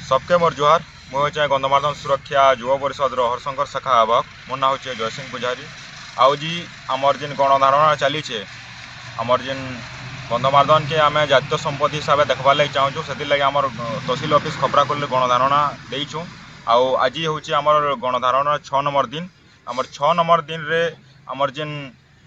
सबके मोर जुहार मुझे गंधमार्दन सुरक्षा युवा परिषद हरशंकर शाखा आवाक मोर ना हूँ जयसिंह पुजारी आउजी आमर जिन गणधारणा चली आमर जिन गंधमार्दन के आम जातीय संपत्ति हिसाब से देखबार लगे चाहूँ से लगे आम तहसिल ऑफिस खपराखोल गणधारणा देचुँ आज हूँ आमर गणधारणा 6 नंबर दिन आमर 6 नंबर दिन रे आमर जिन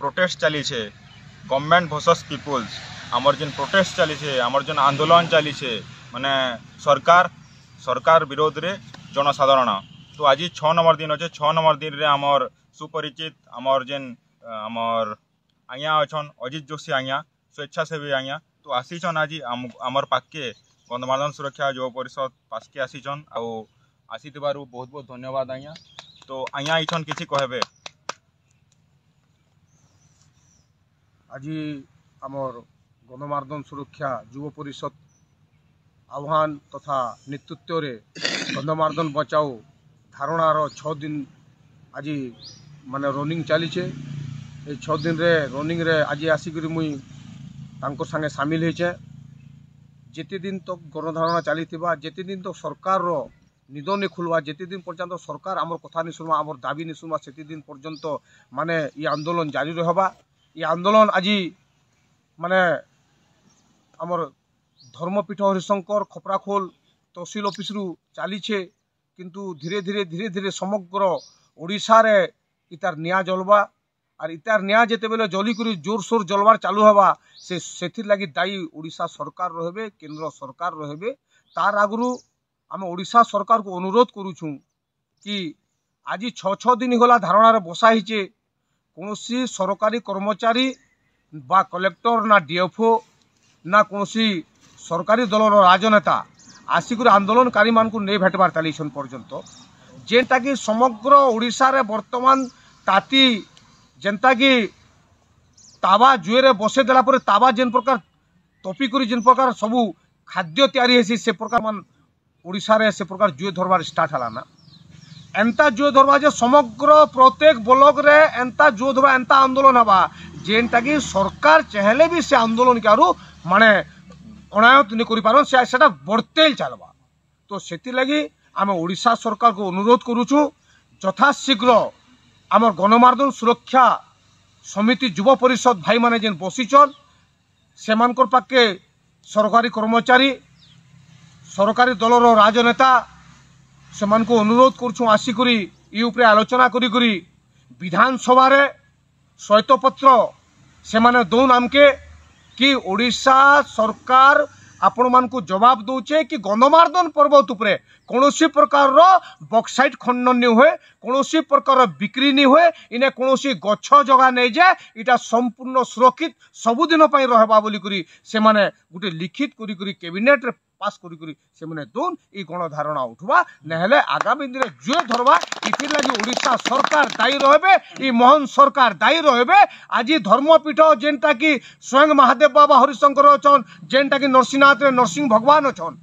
प्रोटेस्ट चली गवर्नमेंट वर्सेस पीपुल्स आमर जिन प्रोटेस्ट चली आमर जिन आंदोलन चली माने सरकार विरोध रे जनसाधारण तो आज 6 नंबर दिन अच्छे 6 नंबर दिन रे आमर सुपरिचित आमर जेन आमर आज्ञा अच्छन अजित जोशी आज्ञा स्वेच्छासेवी आज्ञा तो आसीचन आज आमर पाके गंधमार्दन सुरक्षा युवा परिषद पासके आसीचन आसीथिबारु बहुत बहुत धन्यवाद आज्ञा। तो आज्ञा इछन किछि कहबे? आज आमर गंधमार्दन सुरक्षा युवा परिषद आह्वान तथा नेतृत्व रे गंधमार्दन बचाओ धारणार 6 दिन आज माने रनिंग चली 6 दिन रे रनिंग रे आज आसिक मुई तांको संगे सामिल होचे। जेते दिन तक गणधारणा चली जेते दिन तक सरकार रो निद नहीं खुलवा जेते दिन पर्यंत सरकार आमर कथा नहीं सुनवा आमर दाबी नहीं सुनवा से दिन पर्यंत माने ये आंदोलन जारी रहबा। ये आंदोलन आज माने आमर धर्मपीठ हरिशंकर खपराखोल तहसिल ऑफिस रु चली किंतु धीरे धीरे समग्र ओडिशा रे इतार निया जलवा और इतार निया जेते बेले जली करी जोर सोर जलवार चालू हवा से लगी दायी ओडिशा सरकार रहे केंद्र सरकार रहे। तार आगु आम ओडिशा सरकार को अनुरोध करुछुं कि आज 6 दिन गला धारणार बसा हिचे कौनसी सरकारी कर्मचारी बा कलेक्टर ना डीएफओ ना कौनसी सरकारी दलर राजनेता आसिक आंदोलनकारी मान को नहीं भेटबार चली पर्यंत जेनटा कि समग्र ओडिशा रे वर्तमान ताती जेनता कि तावा जुएरे बसे देला पर तावा जेन प्रकार तपिक जेन प्रकार सबू खाद्य तैयारी है से प्रकार मान ओडिशा रे से प्रकार जुए धरबार स्टार्ट हला ना एंता जुए धरबा जे समग्र प्रत्येक ब्लॉक रे एंता जुए धरबा एंता आंदोलन हवा जेनटा कि सरकार चाहले भी से आंदोलन के आरु माने अनायत नहीं करिपारन से बढ़ते चलवा। तो सेति लगी आम ओडिशा सरकार को अनुरोध करुचु यथाशीघ्र आम गणमार्दन सुरक्षा समिति युवा परिषद भाई माने जेन बसीचन से पाके सरकारी कर्मचारी सरकारी दलर राजनेता से अनुरोध करुछुं आसिकरी ये उपरे आलोचना करी विधानसभा रे श्वेतपत्र से माने दौन आमके कि ओडिशा सरकार आपण मान को जवाब दौचे कि गंधमार्दन पर्वत उपरे कौनसी प्रकार रो बक्साइट खनन नहीं हुए कौनसी प्रकार बिक्री नहीं हुए इने कौनसी गछ जगह नहीं जाए इटा संपूर्ण सुरक्षित सबुदिन रहबा बोली करी से माने गुटे लिखित करी कैबिनेट रे पास करी से माने दोन ई गणधारणा उठवा नहले आगामी दिन जुए धरवा इथिर लगी ओडिशा सरकार दायी रहबे ई मोहन सरकार दायी रहबे। आज धर्मपीठ जेनटा कि स्वयं महादेव बाबा हरिशंकर अछन जेनटा कि नरसिंहनाथ रे नरसिंह भगवान अछन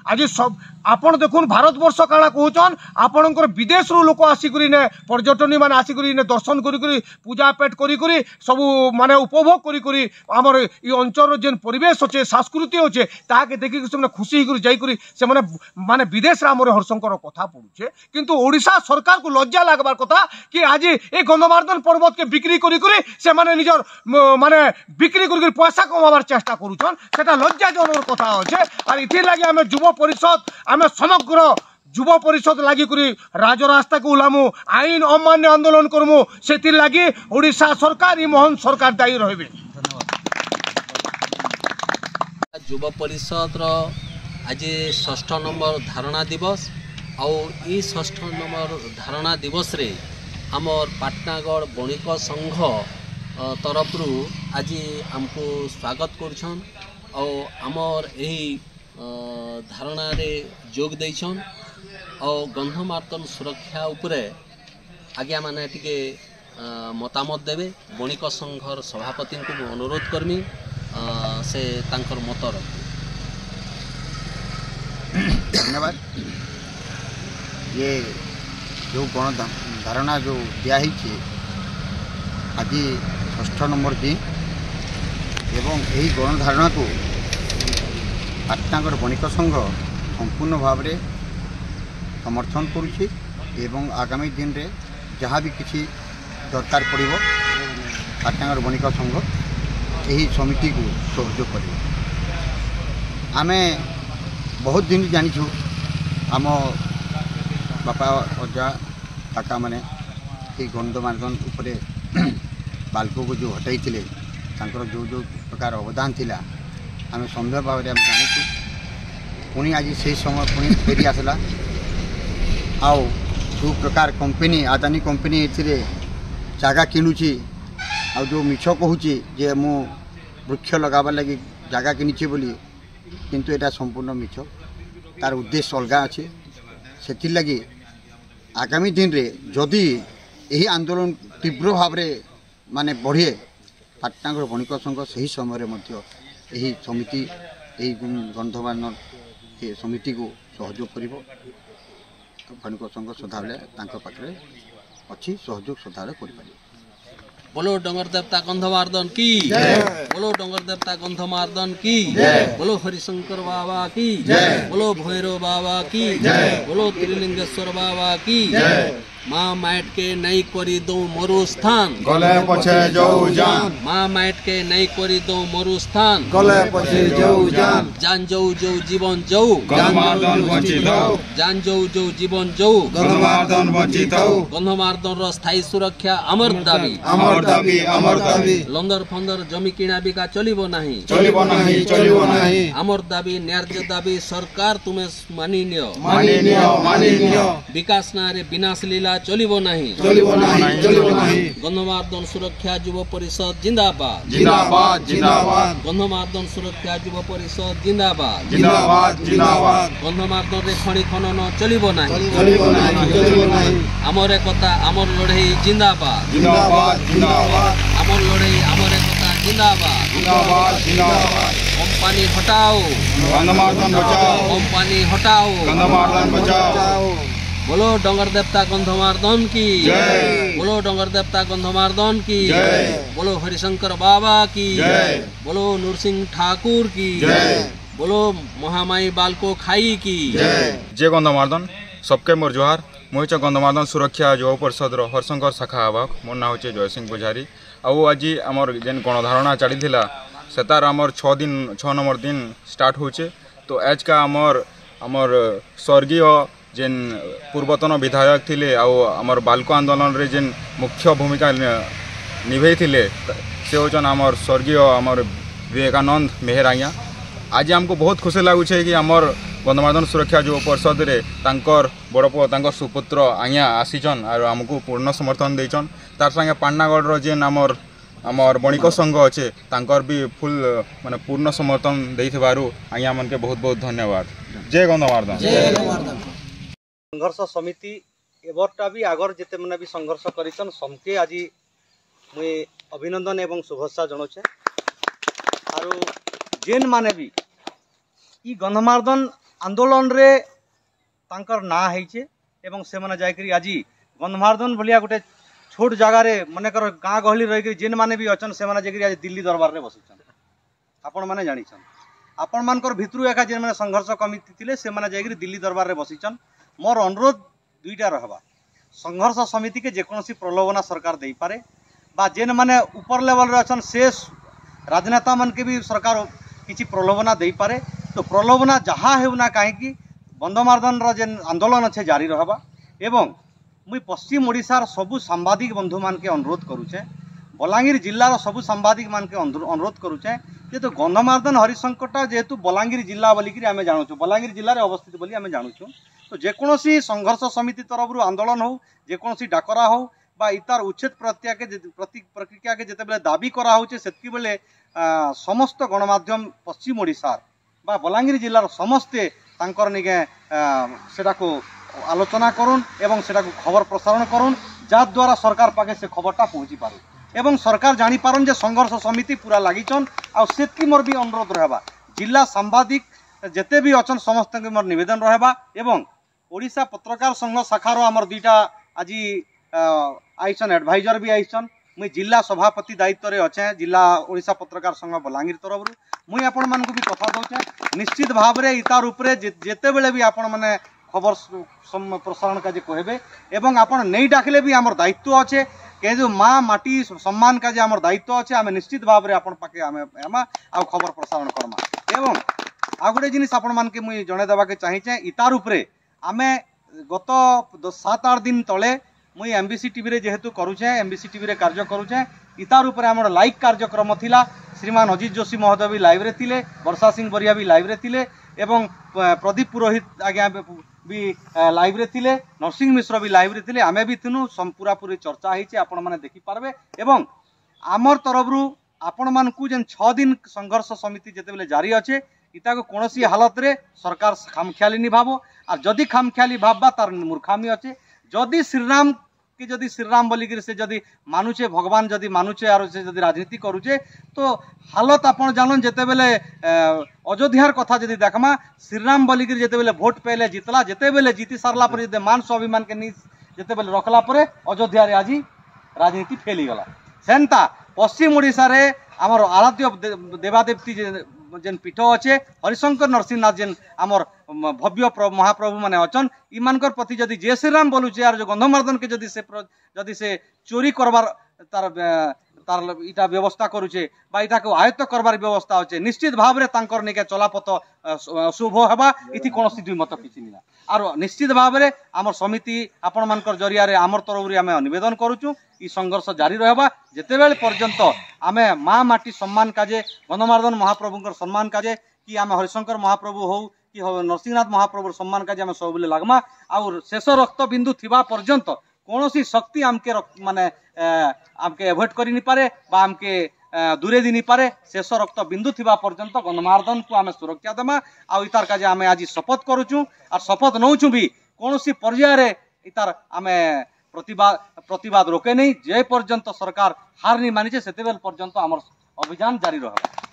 आज सब आपण देखुन भारत वर्ष काना कहचन आपणकर विदेश रु लोक आसिकरी ने पर्यटनी माने आसिकरी ने दर्शन करी पूजा पेट करी सब माने उपभोग करी हमर ई अंचल जेन परिवेश अच्छे संस्कृति अच्छे ताके देखि से खुशी होकर जाई से माने विदेश रे हमर हरिशंकर कथा पड़ुछे किंतु ओडिशा सरकार को लज्जा लागबार कथा कि आज ए गंधमार्दन पर्वत के बिक्री करी से माने निजर माने बिक्री करी पैसा कमाबार चेष्टा करूछन सेटा लज्जाजनक कथा अच्छे। और इथि लागि हम युवा परिषद आम समग्र युवा परिषद लगी राजरास्ता को उलामु आईन अमान्य आंदोलन करमु से लगी ओडिशा सरकार ई मोहन सरकार दायी रहे। युवा परिषद आज 6 नंबर धारणा दिवस आई 6 नंबर धारणा दिवस रे आमर पाटनागढ़ बणिक संघ तरफ आज हमको स्वागत करछन आमर यही धारणा रे जोग देछन और गंधमार्दन सुरक्षा उपरे आज्ञा माने टिके मतामत देवे बणिक संघर सभापति को मैं अनुरोध करमी से तांकर मत रख। धन्यवाद। ये जो गणधारणा जो दिया आज 6 नंबर दिन एवं यही गणधारणा को पाटनागढ़ बणिक संघ संपूर्ण भाव में समर्थन करुछि एवं आगामी दिन रे जहाँ भी किसी दरकार पड़ो पाटनागढ़ बणिक संघ यही समिति को सहयोग कर। आम बहुत दिन जानिछु आम बापा अजा काका मैंने ये गंधमार्दन उपरे बाल्को को जो हटाई थे जो जो प्रकार अवदान थिला आम संभव भाव में जानिछु। पुणी आज से समय पुणी फेरी आसला आउ जो प्रकार कंपनी आदानी कंपनी ये जगह किणुची आ जो मिछ कहूँ जे मु वृक्ष लगाबार लगी जगह किनीचे बोली किंतु एटा संपूर्ण मिछ तार उद्देश्य अलग अच्छे से लगी आगामी दिन रे जदि यही आंदोलन तीव्र भाव में माने बढ़े पाटनागढ़ बणिक संघ से समय यही समिति यही गंधमार्दन समिति को सहयोग कर बणिक संघ सदाबले पाखे अच्छी सहयोग सदाबले कर। बोलो डंगर देवता गंधमार्दन की, बोलो डंगर देवता गंधमार्दन की, बोलो हरिशंकर बाबा की, बोलो भैरव बाबा की, बोलो त्रिलिंगेश्वर बाबा की। माँ माइट के नई करी दो मरु स्थान गले पछे जाऊ जान, माँ माइट के नई करी दो मरु स्थान गले पछे जाऊ जान, जान जाऊ जाऊ जीवन जाऊ गंधमार्दन बंचित हो, जान जाऊ जाऊ जीवन जाऊ गंधमार्दन बंचित हो। गंधमार्दन रो स्थायी सुरक्षा अमर दाबी, अमर दाबी, अमर दाबी। लंदर फंदर जमी किणा बिका चलिबो नाही, चलिबो नाही, चलिबो नाही। अमर दाबी न्याय्य दाबी सरकार तुम्हें मानी नियो, मानी नियो, मानी नियो। विकास नारे विनाश लीला चलिबो नाही, चलिबो नाही, चलिबो नाही। गंधमार्दन सुरक्षा युव परिषद जिंदाबाद, जिंदाबाद, जिंदाबाद। गंधमार्दन सुरक्षा युव परिषद जिंदाबाद, जिंदाबाद, जिंदाबाद। गंधमार्दन रे खणी खनन चलिबो नाही, चलिबो नाही, चलिबो नाही। आमर एकता आमर लड़ाई जिंदाबाद, जिंदाबाद, जिंदाबाद। आमर लड़ाई आमर एकता जिंदाबाद, जिंदाबाद, जिंदाबाद। कंपनी हटाओ, गंधमार्दन बचाओ, कंपनी हटाओ, गंधमार्दन बचाओ। बोलो डंगर देवता गंधमार्दन की जय, बोलो डंगर देवता गंधमार्दन की जय, बोलो हरिशंकर बाबा की जय, बोलो नरसिंह ठाकुर की जय, बोलो महामाई बालको खाई की जय। जय गंधमार्दन सबके मोर जुहार। मुझे गंधमार्दन सुरक्षा युव परिषद हरशंकर शाखा आवाहक मोर ना हूँ जयसिंह पुजारी। आउ आज आमर जेन गणधारणा चली सेतार आमर 6 नंबर दिन स्टार्ट होचे। तो आज का आमर स्वर्गीय जेन पूर्वतन विधायक थिले आमर बाल्को आंदोलन रे जेन मुख्य भूमिका निभे थिले से होचन आमर स्वर्गीय आमर विवेकानंद मेहर आज्ञा। आज हमको बहुत खुशी लगुचे कि आमर गंधमार्दन सुरक्षा युव परिषद रे तांकर बड़ पुओ तांकर सुपुत्र आज्ञा आसीचन और आमको पूर्ण समर्थन देचन। तार संगे पाटनागढ़ जेन आमर बणिक संघ अच्छे तांकर भी फुल माने पूर्ण समर्थन देइथिबारु आज्ञा मन के बहुत बहुत धन्यवाद। जय गंधमार्दन। संघर्ष समिति एबरटा भी आगर जिते मैंने भी संघर्ष करिसन समके आज मुई अभिनंदन एवं शुभेच्छा जनाऊे। आरो जेन माने भी ई गंधमार्दन आंदोलन रे तांकर ना होइछे एवं से माने जायकरी आज गंधमार्दन भलिया गोटे छोट जगार मनकर गाँ गहली रही जेन माने भी अच्छन से माने जाकरी आज दिल्ली दरबार रे बसिछन। आपण माने जानिछन आपण मानकर भितरु एका जेन माने संघर्ष कमिटी थिले से माने जाकरी दिल्ली दरबार रे बसिछन। मोर अनुरोध दुईटा रहा संघर्ष समिति के जेकोसी प्रलोभना सरकार दे पारे बा जेन माने ऊपर लेवल रे अछन से राजनेता मन के भी सरकार किसी प्रलोभना दे पारे। तो प्रलोभना जहाँ हेउना कहीं गंधमार्दन रो जेन आंदोलन अच्छे जारी रहा। एवं मुई पश्चिम ओडिशार सबू सांबादिक बंधु मान के अनुरोध करुचे, बलांगीर जिल्लार सबू सांबादिक मान के अनुरोध करुचे जेहेतु गंधमार्दन हरिशंकरटा जेहेतु बलांगीर जिला बोलिकी आम जानूँ बलांगीर जिले में अवस्थित बोली आम जानूँ। तो जेकोसी संघर्ष समिति तरफ आंदोलन हो जेकोसी डाकरा हो बा इतार उच्छेद प्रक्रिया के जिते दाबी करा होचे सेतकी बेले समस्त गणमाध्यम पश्चिम ओडिशार बा बलांगीर जिलार समस्ते तांकर निके सेटा को आलोचना करुन एवं सेटा को खबर प्रसारण करुन जद्वारा सरकार पाखे से खबरटा पहुँची पारू एवं सरकार जानी पारन जे संघर्ष समिति पूरा लागिचन। आ सेतकी मोर भी अनुरोध रहबा जिला सांबादिक जेते भी अछन समस्त के मोर निवेदन रहबा एवं ओडिशा पत्रकार संघ शाखार आमर दुईटा आज आइसन एडभाइजर भी आइसन मुई जिला सभापति दायित्व रे अच्छे जिला ओडिशा पत्रकार संघ बलांगीर तरफ मुई आपण मानकु भी कथा दउछे निश्चित भाव रे इतार उपरे जेते बेले भी आपण माने खबर प्रसारण का कहबे एवं आपण नहीं डाकले भी आमर दायित्व अच्छे के जो माँ माटी सम्मान का आमर दायित्व अच्छे आम निश्चित भाव में आपण पाखे आम आ खबर प्रसारण करमा एवं आ गोटे जिनिस आपण मानके मुई जणे देवा के चाहिए इतार उपरे आमे गत 7-8 दिन तले मुई एमबीसी टीवी रे जेहेतु करूछे एमबीसी टीवी रे कार्य करूछे इतार उपरे हमर लाइव कार्यक्रम थिला श्रीमान अजित जोशी महोदय भी लाइव रे थिले वर्षा सिंह बरिया भी लाइव रे थिले एवं प्रदीप पुरोहित आज्ञा भी लाइव रे थिले नरसिंह मिश्र भी लाइव रे थिले आमे भी थिनु पूरा पूरी चर्चा होईचे आपण माने देखि पारबे एवं आमर तरफरु आपण मानकु जेन 6 दिन संघर्ष समिति जेते बेले जारी अच्छे इता को कोनोसी हालत रे सरकार खामख्याली निभाबो और जदि खामख्याली भाबबा तार मूर्खामी अच्छे जदि श्रीराम कि जदि श्रीराम बोलिक से जदि मानुचे भगवान जदि मानुचे और से जदि राजनीति करुचे तो हालत आपण जानन जेते बेले अयोध्यार कथा जदि देखमा श्रीराम बोलिक जेते बेले भोट पहले जितला जेते बेले जीति सारला पर जदि मान स्वाभिमान के नी जेते बेले रखला पर अयोध्या रे आज राजनीति फेली गला सेंता पश्चिम ओडिशा रे हमर आराध्य देवादेवती जेन पीठ अच्छे हरिशंकर नरसिंहनाथ जेन आमर भव्य महाप्रभु माने अचन इमानकर प्रति जदि जय श्रीराम बोलुचे और जो गंधमार्दन के जदि से चोरी करबार तार इटा व्यवस्था करुचे बा इटा को आयत्त करबार व्यवस्था अच्छे निश्चित भाव में तांकर निके चलापथ शुभ हेबा इति कोनोसी दुई मत किछि निला और निश्चित भाव में आमर समिति आपण मानकर जरिया रे आमर तरफ रे आमे निवेदन करूचु ई संघर्ष जारी रहबा जेते बेले पर्यंत आमे माँ माटी सम्मान काजे गंधमार्दन महाप्रभुंकर सम्मान काजे कि आमे हरिशंकर महाप्रभु हो कि नरसिंहनाथ महाप्रभुर सम्मान काजे आमे सब बेले लागमा और शेष रक्त बिंदु थिबा पर्यंत कौनसी शक्ति आमके माने आमके एवॉइड करि नि पारे बा आमके दूरे दी नि पारे शेष रक्त बिंदु थिबा पर्यंत गंधमार्दन को आमे सुरक्षा देमा आ इतार काजे आमे आज शपथ करूचु और शपथ नौचु भी कौनसी पर्याय रे इतार आमे प्रतिवाद रोके नहीं जे पर्यंत सरकार हार नहीं मानिचे सेते बेल पर्यंत आमर अभियान जारी रहबा।